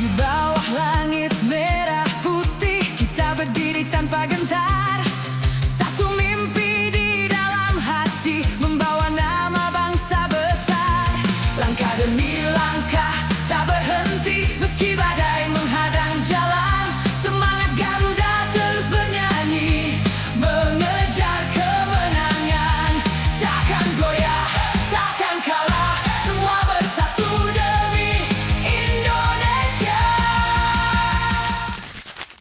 Di bawah langit merah putih, kita berdiri tanpa gentar. Satu mimpi di dalam hati, membawa nama bangsa besar. Langkah demi langkah, tak berhenti meski badai menghadang jalan. Semangat Garuda terus bernyanyi, mengejar kemenangan. Takkan goyah, takkan kalah, semua bersatu demi Indonesia.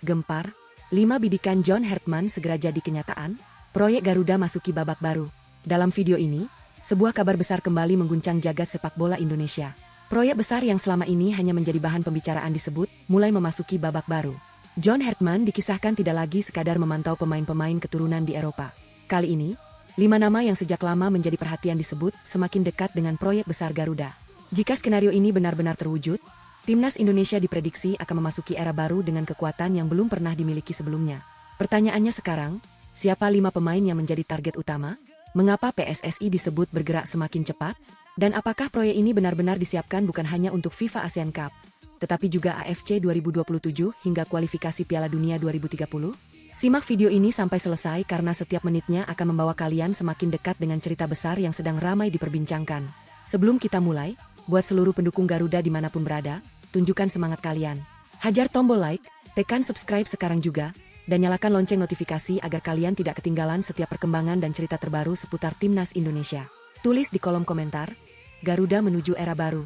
Gempar, 5 bidikan John Hartman segera jadi kenyataan, proyek Garuda masuki babak baru. Dalam video ini, sebuah kabar besar kembali mengguncang jagat sepak bola Indonesia. Proyek besar yang selama ini hanya menjadi bahan pembicaraan disebut mulai memasuki babak baru. John Hartman dikisahkan tidak lagi sekadar memantau pemain-pemain keturunan di Eropa. Kali ini, 5 nama yang sejak lama menjadi perhatian disebut semakin dekat dengan proyek besar Garuda. Jika skenario ini benar-benar terwujud, Timnas Indonesia diprediksi akan memasuki era baru dengan kekuatan yang belum pernah dimiliki sebelumnya. Pertanyaannya sekarang, siapa 5 pemain yang menjadi target utama? Mengapa PSSI disebut bergerak semakin cepat? Dan apakah proyek ini benar-benar disiapkan bukan hanya untuk FIFA ASEAN Cup, tetapi juga AFC 2027 hingga kualifikasi Piala Dunia 2030? Simak video ini sampai selesai karena setiap menitnya akan membawa kalian semakin dekat dengan cerita besar yang sedang ramai diperbincangkan. Sebelum kita mulai, buat seluruh pendukung Garuda dimanapun berada, tunjukkan semangat kalian. Hajar tombol like, tekan subscribe sekarang juga, dan nyalakan lonceng notifikasi agar kalian tidak ketinggalan setiap perkembangan dan cerita terbaru seputar Timnas Indonesia. Tulis di kolom komentar, Garuda menuju era baru.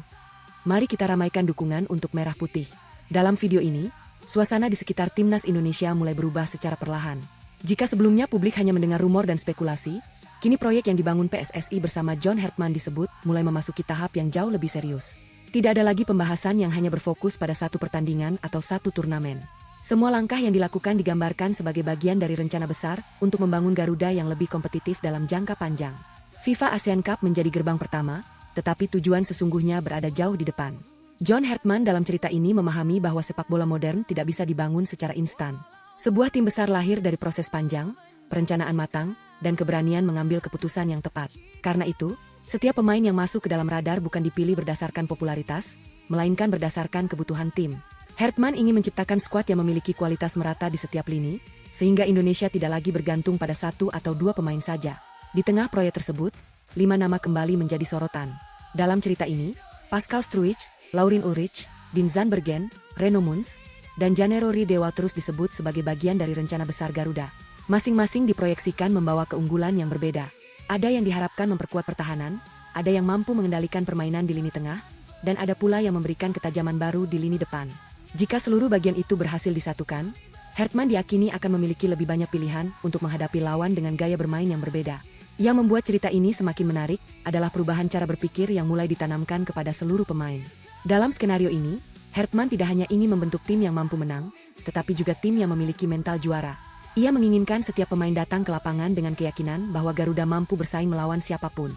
Mari kita ramaikan dukungan untuk Merah Putih. Dalam video ini, suasana di sekitar Timnas Indonesia mulai berubah secara perlahan. Jika sebelumnya publik hanya mendengar rumor dan spekulasi, kini proyek yang dibangun PSSI bersama John Hartman disebut mulai memasuki tahap yang jauh lebih serius. Tidak ada lagi pembahasan yang hanya berfokus pada satu pertandingan atau satu turnamen. Semua langkah yang dilakukan digambarkan sebagai bagian dari rencana besar untuk membangun Garuda yang lebih kompetitif dalam jangka panjang. FIFA ASEAN Cup menjadi gerbang pertama, tetapi tujuan sesungguhnya berada jauh di depan. John Hartman dalam cerita ini memahami bahwa sepak bola modern tidak bisa dibangun secara instan. Sebuah tim besar lahir dari proses panjang, perencanaan matang, dan keberanian mengambil keputusan yang tepat. Karena itu, setiap pemain yang masuk ke dalam radar bukan dipilih berdasarkan popularitas, melainkan berdasarkan kebutuhan tim. Hartman ingin menciptakan skuad yang memiliki kualitas merata di setiap lini, sehingga Indonesia tidak lagi bergantung pada 1 atau 2 pemain saja. Di tengah proyek tersebut, 5 nama kembali menjadi sorotan. Dalam cerita ini, Pascal Struijk, Laurin Ulrich, Dean Zandbergen, Reno Muns, dan Janero Ridewa terus disebut sebagai bagian dari rencana besar Garuda. Masing-masing diproyeksikan membawa keunggulan yang berbeda. Ada yang diharapkan memperkuat pertahanan, ada yang mampu mengendalikan permainan di lini tengah, dan ada pula yang memberikan ketajaman baru di lini depan. Jika seluruh bagian itu berhasil disatukan, Hartman diyakini akan memiliki lebih banyak pilihan untuk menghadapi lawan dengan gaya bermain yang berbeda. Yang membuat cerita ini semakin menarik adalah perubahan cara berpikir yang mulai ditanamkan kepada seluruh pemain. Dalam skenario ini, Hartman tidak hanya ingin membentuk tim yang mampu menang, tetapi juga tim yang memiliki mental juara. Ia menginginkan setiap pemain datang ke lapangan dengan keyakinan bahwa Garuda mampu bersaing melawan siapapun.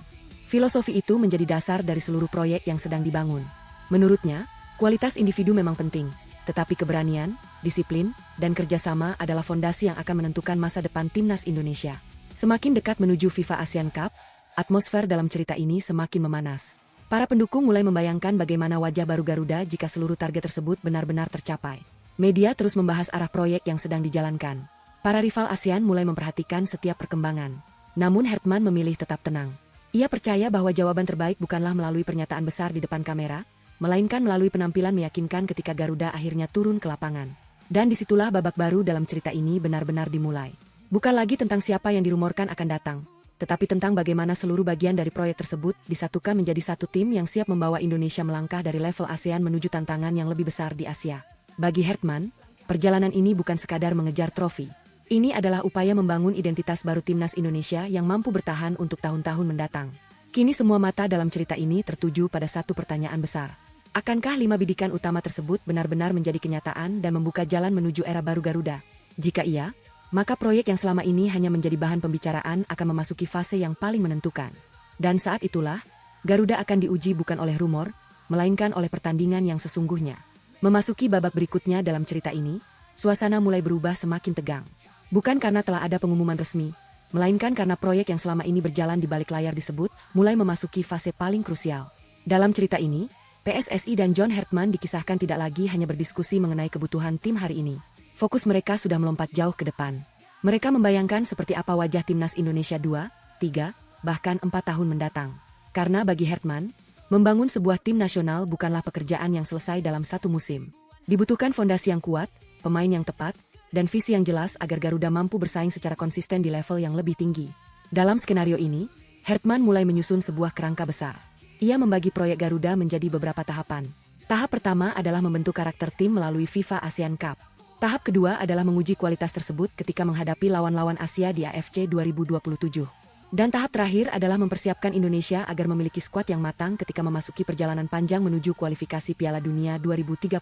Filosofi itu menjadi dasar dari seluruh proyek yang sedang dibangun. Menurutnya, kualitas individu memang penting, tetapi keberanian, disiplin, dan kerjasama adalah fondasi yang akan menentukan masa depan Timnas Indonesia. Semakin dekat menuju FIFA ASEAN Cup, atmosfer dalam cerita ini semakin memanas. Para pendukung mulai membayangkan bagaimana wajah baru Garuda jika seluruh target tersebut benar-benar tercapai. Media terus membahas arah proyek yang sedang dijalankan. Para rival ASEAN mulai memperhatikan setiap perkembangan. Namun Hartman memilih tetap tenang. Ia percaya bahwa jawaban terbaik bukanlah melalui pernyataan besar di depan kamera, melainkan melalui penampilan meyakinkan ketika Garuda akhirnya turun ke lapangan. Dan disitulah babak baru dalam cerita ini benar-benar dimulai. Bukan lagi tentang siapa yang dirumorkan akan datang, tetapi tentang bagaimana seluruh bagian dari proyek tersebut disatukan menjadi satu tim yang siap membawa Indonesia melangkah dari level ASEAN menuju tantangan yang lebih besar di Asia. Bagi Hartman, perjalanan ini bukan sekadar mengejar trofi. Ini adalah upaya membangun identitas baru Timnas Indonesia yang mampu bertahan untuk tahun-tahun mendatang. Kini semua mata dalam cerita ini tertuju pada satu pertanyaan besar. Akankah 5 bidikan utama tersebut benar-benar menjadi kenyataan dan membuka jalan menuju era baru Garuda? Jika iya, maka proyek yang selama ini hanya menjadi bahan pembicaraan akan memasuki fase yang paling menentukan. Dan saat itulah, Garuda akan diuji bukan oleh rumor, melainkan oleh pertandingan yang sesungguhnya. Memasuki babak berikutnya dalam cerita ini, suasana mulai berubah semakin tegang. Bukan karena telah ada pengumuman resmi, melainkan karena proyek yang selama ini berjalan di balik layar disebut mulai memasuki fase paling krusial. Dalam cerita ini, PSSI dan John Hartman dikisahkan tidak lagi hanya berdiskusi mengenai kebutuhan tim hari ini. Fokus mereka sudah melompat jauh ke depan. Mereka membayangkan seperti apa wajah timnas Indonesia 2, 3, bahkan 4 tahun mendatang. Karena bagi Hartman, membangun sebuah tim nasional bukanlah pekerjaan yang selesai dalam satu musim. Dibutuhkan fondasi yang kuat, pemain yang tepat, dan visi yang jelas agar Garuda mampu bersaing secara konsisten di level yang lebih tinggi. Dalam skenario ini, Hartman mulai menyusun sebuah kerangka besar. Ia membagi proyek Garuda menjadi beberapa tahapan. Tahap pertama adalah membentuk karakter tim melalui FIFA ASEAN Cup. Tahap kedua adalah menguji kualitas tersebut ketika menghadapi lawan-lawan Asia di AFC 2027. Dan tahap terakhir adalah mempersiapkan Indonesia agar memiliki skuad yang matang ketika memasuki perjalanan panjang menuju kualifikasi Piala Dunia 2030.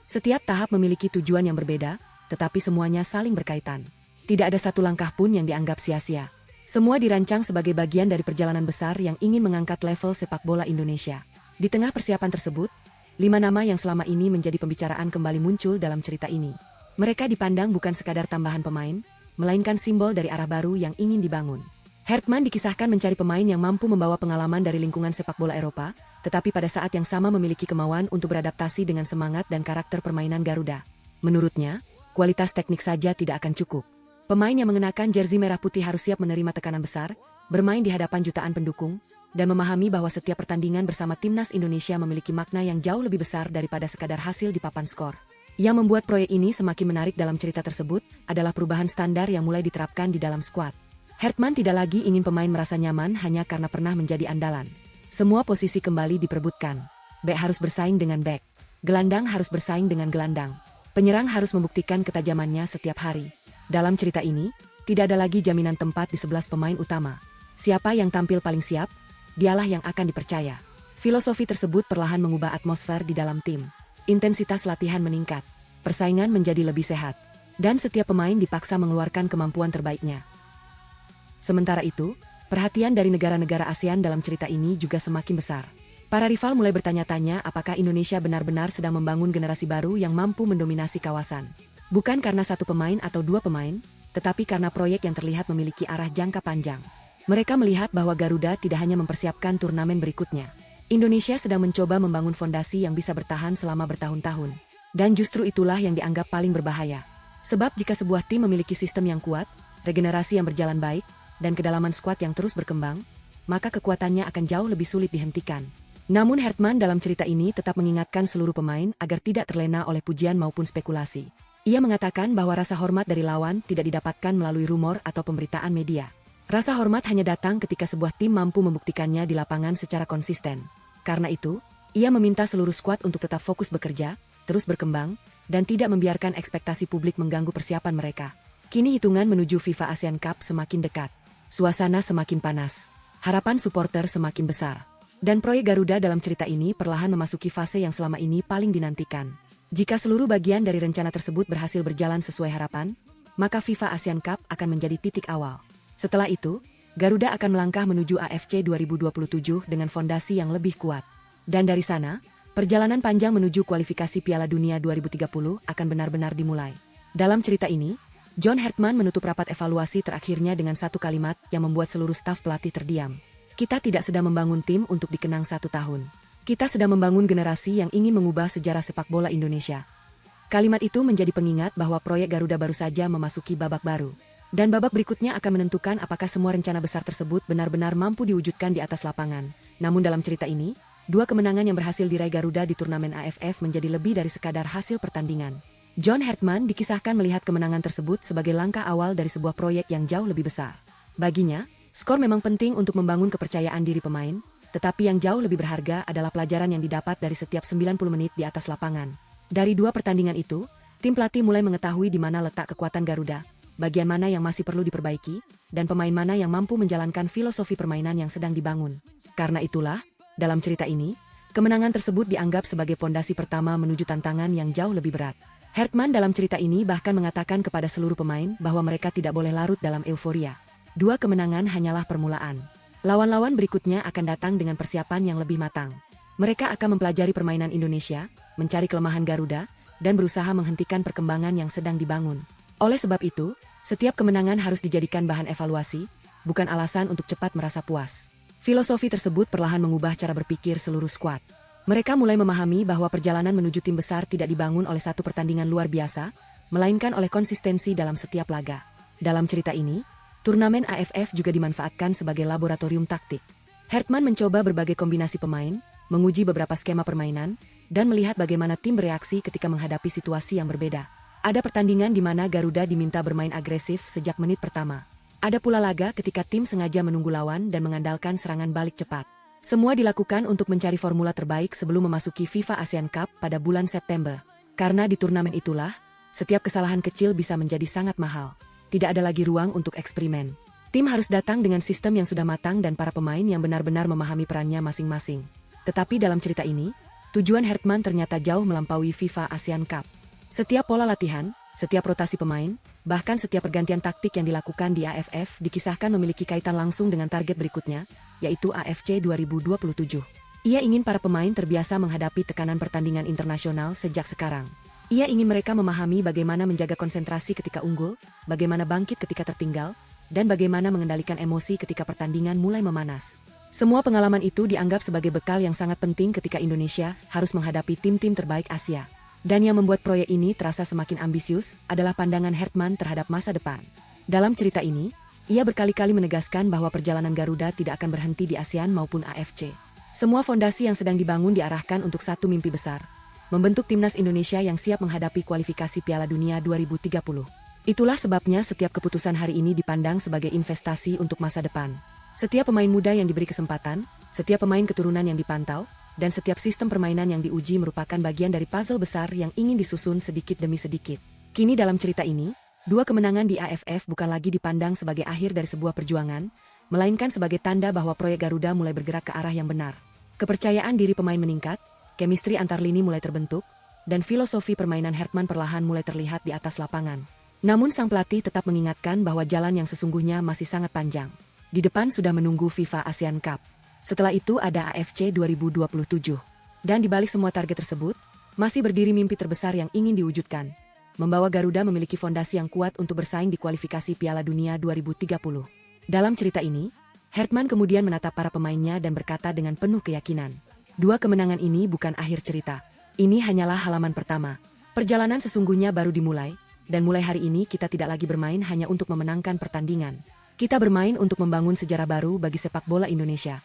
Setiap tahap memiliki tujuan yang berbeda, tetapi semuanya saling berkaitan. Tidak ada satu langkah pun yang dianggap sia-sia. Semua dirancang sebagai bagian dari perjalanan besar yang ingin mengangkat level sepak bola Indonesia. Di tengah persiapan tersebut, 5 nama yang selama ini menjadi pembicaraan kembali muncul dalam cerita ini. Mereka dipandang bukan sekadar tambahan pemain, melainkan simbol dari arah baru yang ingin dibangun. Hartman dikisahkan mencari pemain yang mampu membawa pengalaman dari lingkungan sepak bola Eropa, tetapi pada saat yang sama memiliki kemauan untuk beradaptasi dengan semangat dan karakter permainan Garuda. Menurutnya, kualitas teknik saja tidak akan cukup. Pemain yang mengenakan jersey merah putih harus siap menerima tekanan besar, bermain di hadapan jutaan pendukung, dan memahami bahwa setiap pertandingan bersama timnas Indonesia memiliki makna yang jauh lebih besar daripada sekadar hasil di papan skor. Yang membuat proyek ini semakin menarik dalam cerita tersebut adalah perubahan standar yang mulai diterapkan di dalam skuad. Hartman tidak lagi ingin pemain merasa nyaman hanya karena pernah menjadi andalan. Semua posisi kembali diperebutkan. Bek harus bersaing dengan bek. Gelandang harus bersaing dengan gelandang. Penyerang harus membuktikan ketajamannya setiap hari. Dalam cerita ini, tidak ada lagi jaminan tempat di 11 pemain utama. Siapa yang tampil paling siap, dialah yang akan dipercaya. Filosofi tersebut perlahan mengubah atmosfer di dalam tim. Intensitas latihan meningkat, persaingan menjadi lebih sehat, dan setiap pemain dipaksa mengeluarkan kemampuan terbaiknya. Sementara itu, perhatian dari negara-negara ASEAN dalam cerita ini juga semakin besar. Para rival mulai bertanya-tanya apakah Indonesia benar-benar sedang membangun generasi baru yang mampu mendominasi kawasan. Bukan karena satu pemain atau 2 pemain, tetapi karena proyek yang terlihat memiliki arah jangka panjang. Mereka melihat bahwa Garuda tidak hanya mempersiapkan turnamen berikutnya. Indonesia sedang mencoba membangun fondasi yang bisa bertahan selama bertahun-tahun. Dan justru itulah yang dianggap paling berbahaya. Sebab jika sebuah tim memiliki sistem yang kuat, regenerasi yang berjalan baik, dan kedalaman skuad yang terus berkembang, maka kekuatannya akan jauh lebih sulit dihentikan. Namun Hartman dalam cerita ini tetap mengingatkan seluruh pemain agar tidak terlena oleh pujian maupun spekulasi. Ia mengatakan bahwa rasa hormat dari lawan tidak didapatkan melalui rumor atau pemberitaan media. Rasa hormat hanya datang ketika sebuah tim mampu membuktikannya di lapangan secara konsisten. Karena itu, ia meminta seluruh skuad untuk tetap fokus bekerja, terus berkembang, dan tidak membiarkan ekspektasi publik mengganggu persiapan mereka. Kini hitungan menuju FIFA ASEAN Cup semakin dekat. Suasana semakin panas. Harapan supporter semakin besar. Dan proyek Garuda dalam cerita ini perlahan memasuki fase yang selama ini paling dinantikan. Jika seluruh bagian dari rencana tersebut berhasil berjalan sesuai harapan, maka FIFA ASEAN Cup akan menjadi titik awal. Setelah itu, Garuda akan melangkah menuju AFC 2027 dengan fondasi yang lebih kuat. Dan dari sana, perjalanan panjang menuju kualifikasi Piala Dunia 2030 akan benar-benar dimulai. Dalam cerita ini, John Hartman menutup rapat evaluasi terakhirnya dengan satu kalimat yang membuat seluruh staf pelatih terdiam. Kita tidak sedang membangun tim untuk dikenang 1 tahun. Kita sedang membangun generasi yang ingin mengubah sejarah sepak bola Indonesia. Kalimat itu menjadi pengingat bahwa proyek Garuda baru saja memasuki babak baru. Dan babak berikutnya akan menentukan apakah semua rencana besar tersebut benar-benar mampu diwujudkan di atas lapangan. Namun dalam cerita ini, 2 kemenangan yang berhasil diraih Garuda di turnamen AFF menjadi lebih dari sekadar hasil pertandingan. John Hartman dikisahkan melihat kemenangan tersebut sebagai langkah awal dari sebuah proyek yang jauh lebih besar. Baginya, skor memang penting untuk membangun kepercayaan diri pemain, tetapi yang jauh lebih berharga adalah pelajaran yang didapat dari setiap 90 menit di atas lapangan. Dari 2 pertandingan itu, tim pelatih mulai mengetahui di mana letak kekuatan Garuda, bagian mana yang masih perlu diperbaiki, dan pemain mana yang mampu menjalankan filosofi permainan yang sedang dibangun. Karena itulah, dalam cerita ini, kemenangan tersebut dianggap sebagai pondasi pertama menuju tantangan yang jauh lebih berat. Hartman dalam cerita ini bahkan mengatakan kepada seluruh pemain bahwa mereka tidak boleh larut dalam euforia. 2 kemenangan hanyalah permulaan. Lawan-lawan berikutnya akan datang dengan persiapan yang lebih matang. Mereka akan mempelajari permainan Indonesia, mencari kelemahan Garuda, dan berusaha menghentikan perkembangan yang sedang dibangun. Oleh sebab itu, setiap kemenangan harus dijadikan bahan evaluasi, bukan alasan untuk cepat merasa puas. Filosofi tersebut perlahan mengubah cara berpikir seluruh skuad. Mereka mulai memahami bahwa perjalanan menuju tim besar tidak dibangun oleh satu pertandingan luar biasa, melainkan oleh konsistensi dalam setiap laga. Dalam cerita ini, turnamen AFF juga dimanfaatkan sebagai laboratorium taktik. Hertman mencoba berbagai kombinasi pemain, menguji beberapa skema permainan, dan melihat bagaimana tim bereaksi ketika menghadapi situasi yang berbeda. Ada pertandingan di mana Garuda diminta bermain agresif sejak menit pertama. Ada pula laga ketika tim sengaja menunggu lawan dan mengandalkan serangan balik cepat. Semua dilakukan untuk mencari formula terbaik sebelum memasuki FIFA Asian Cup pada bulan September. Karena di turnamen itulah, setiap kesalahan kecil bisa menjadi sangat mahal. Tidak ada lagi ruang untuk eksperimen. Tim harus datang dengan sistem yang sudah matang dan para pemain yang benar-benar memahami perannya masing-masing. Tetapi dalam cerita ini, tujuan Hertman ternyata jauh melampaui FIFA Asian Cup. Setiap pola latihan, setiap rotasi pemain, bahkan setiap pergantian taktik yang dilakukan di AFF dikisahkan memiliki kaitan langsung dengan target berikutnya, yaitu AFC 2027. Ia ingin para pemain terbiasa menghadapi tekanan pertandingan internasional sejak sekarang. Ia ingin mereka memahami bagaimana menjaga konsentrasi ketika unggul, bagaimana bangkit ketika tertinggal, dan bagaimana mengendalikan emosi ketika pertandingan mulai memanas. Semua pengalaman itu dianggap sebagai bekal yang sangat penting ketika Indonesia harus menghadapi tim-tim terbaik Asia. Dan yang membuat proyek ini terasa semakin ambisius adalah pandangan Hertman terhadap masa depan. Dalam cerita ini, ia berkali-kali menegaskan bahwa perjalanan Garuda tidak akan berhenti di ASEAN maupun AFC. Semua fondasi yang sedang dibangun diarahkan untuk satu mimpi besar, membentuk timnas Indonesia yang siap menghadapi kualifikasi Piala Dunia 2030. Itulah sebabnya setiap keputusan hari ini dipandang sebagai investasi untuk masa depan. Setiap pemain muda yang diberi kesempatan, setiap pemain keturunan yang dipantau, dan setiap sistem permainan yang diuji merupakan bagian dari puzzle besar yang ingin disusun sedikit demi sedikit. Kini dalam cerita ini, dua kemenangan di AFF bukan lagi dipandang sebagai akhir dari sebuah perjuangan, melainkan sebagai tanda bahwa proyek Garuda mulai bergerak ke arah yang benar. Kepercayaan diri pemain meningkat, chemistry antar lini mulai terbentuk, dan filosofi permainan Hertman perlahan mulai terlihat di atas lapangan. Namun sang pelatih tetap mengingatkan bahwa jalan yang sesungguhnya masih sangat panjang. Di depan sudah menunggu FIFA Asian Cup. Setelah itu ada AFC 2027. Dan di balik semua target tersebut, masih berdiri mimpi terbesar yang ingin diwujudkan. Membawa Garuda memiliki fondasi yang kuat untuk bersaing di kualifikasi Piala Dunia 2030. Dalam cerita ini, Hertman kemudian menatap para pemainnya dan berkata dengan penuh keyakinan, dua kemenangan ini bukan akhir cerita. Ini hanyalah halaman pertama. Perjalanan sesungguhnya baru dimulai, dan mulai hari ini kita tidak lagi bermain hanya untuk memenangkan pertandingan. Kita bermain untuk membangun sejarah baru bagi sepak bola Indonesia.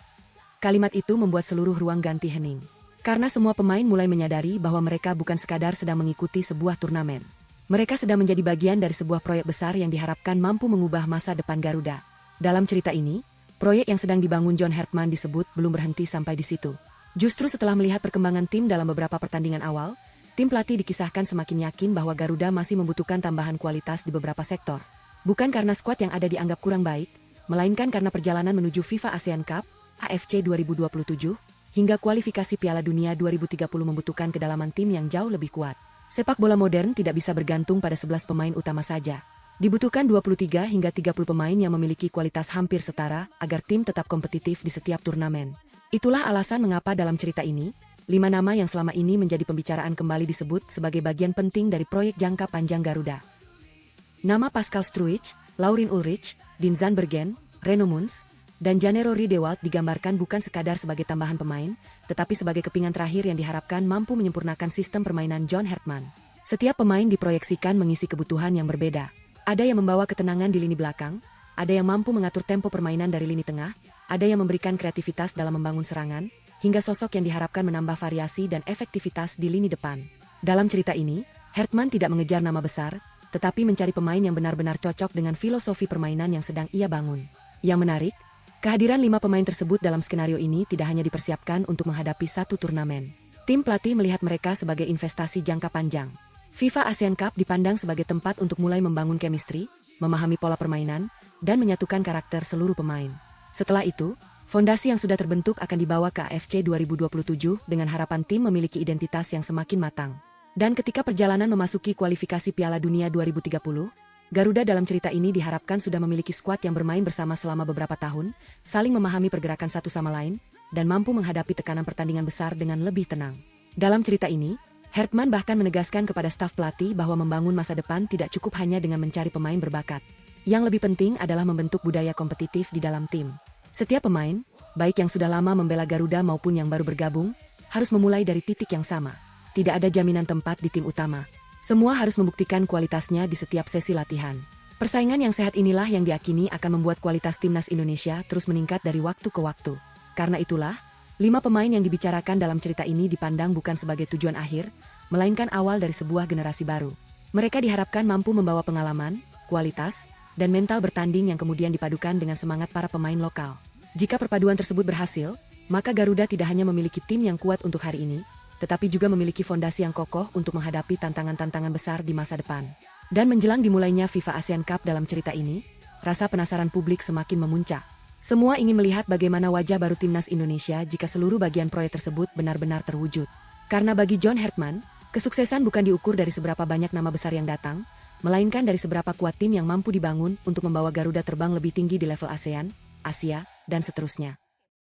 Kalimat itu membuat seluruh ruang ganti hening. Karena semua pemain mulai menyadari bahwa mereka bukan sekadar sedang mengikuti sebuah turnamen. Mereka sedang menjadi bagian dari sebuah proyek besar yang diharapkan mampu mengubah masa depan Garuda. Dalam cerita ini, proyek yang sedang dibangun John Hertman disebut belum berhenti sampai di situ. Justru setelah melihat perkembangan tim dalam beberapa pertandingan awal, tim pelatih dikisahkan semakin yakin bahwa Garuda masih membutuhkan tambahan kualitas di beberapa sektor. Bukan karena skuad yang ada dianggap kurang baik, melainkan karena perjalanan menuju FIFA Asian Cup, AFC 2027, hingga kualifikasi Piala Dunia 2030 membutuhkan kedalaman tim yang jauh lebih kuat. Sepak bola modern tidak bisa bergantung pada 11 pemain utama saja. Dibutuhkan 23 hingga 30 pemain yang memiliki kualitas hampir setara agar tim tetap kompetitif di setiap turnamen. Itulah alasan mengapa dalam cerita ini, 5 nama yang selama ini menjadi pembicaraan kembali disebut sebagai bagian penting dari proyek jangka panjang Garuda. Nama Pascal Struijk, Laurin Ulrich, Dean Zandbergen, Reno Muns, dan Janero Riedewald digambarkan bukan sekadar sebagai tambahan pemain, tetapi sebagai kepingan terakhir yang diharapkan mampu menyempurnakan sistem permainan John Hertman. Setiap pemain diproyeksikan mengisi kebutuhan yang berbeda. Ada yang membawa ketenangan di lini belakang, ada yang mampu mengatur tempo permainan dari lini tengah, ada yang memberikan kreativitas dalam membangun serangan, hingga sosok yang diharapkan menambah variasi dan efektivitas di lini depan. Dalam cerita ini, Hertman tidak mengejar nama besar, tetapi mencari pemain yang benar-benar cocok dengan filosofi permainan yang sedang ia bangun. Yang menarik, kehadiran 5 pemain tersebut dalam skenario ini tidak hanya dipersiapkan untuk menghadapi satu turnamen. Tim pelatih melihat mereka sebagai investasi jangka panjang. FIFA Asian Cup dipandang sebagai tempat untuk mulai membangun chemistry, memahami pola permainan, dan menyatukan karakter seluruh pemain. Setelah itu, fondasi yang sudah terbentuk akan dibawa ke AFC 2027 dengan harapan tim memiliki identitas yang semakin matang. Dan ketika perjalanan memasuki kualifikasi Piala Dunia 2030, Garuda dalam cerita ini diharapkan sudah memiliki skuad yang bermain bersama selama beberapa tahun, saling memahami pergerakan satu sama lain, dan mampu menghadapi tekanan pertandingan besar dengan lebih tenang. Dalam cerita ini, Hertman bahkan menegaskan kepada staf pelatih bahwa membangun masa depan tidak cukup hanya dengan mencari pemain berbakat. Yang lebih penting adalah membentuk budaya kompetitif di dalam tim. Setiap pemain, baik yang sudah lama membela Garuda maupun yang baru bergabung, harus memulai dari titik yang sama. Tidak ada jaminan tempat di tim utama. Semua harus membuktikan kualitasnya di setiap sesi latihan. Persaingan yang sehat inilah yang diakini akan membuat kualitas timnas Indonesia terus meningkat dari waktu ke waktu. Karena itulah, 5 pemain yang dibicarakan dalam cerita ini dipandang bukan sebagai tujuan akhir, melainkan awal dari sebuah generasi baru. Mereka diharapkan mampu membawa pengalaman, kualitas, dan mental bertanding yang kemudian dipadukan dengan semangat para pemain lokal. Jika perpaduan tersebut berhasil, maka Garuda tidak hanya memiliki tim yang kuat untuk hari ini, tetapi juga memiliki fondasi yang kokoh untuk menghadapi tantangan-tantangan besar di masa depan. Dan menjelang dimulainya FIFA ASEAN Cup dalam cerita ini, rasa penasaran publik semakin memuncak. Semua ingin melihat bagaimana wajah baru timnas Indonesia jika seluruh bagian proyek tersebut benar-benar terwujud. Karena bagi John Hertman, kesuksesan bukan diukur dari seberapa banyak nama besar yang datang, melainkan dari seberapa kuat tim yang mampu dibangun untuk membawa Garuda terbang lebih tinggi di level ASEAN, Asia, dan seterusnya.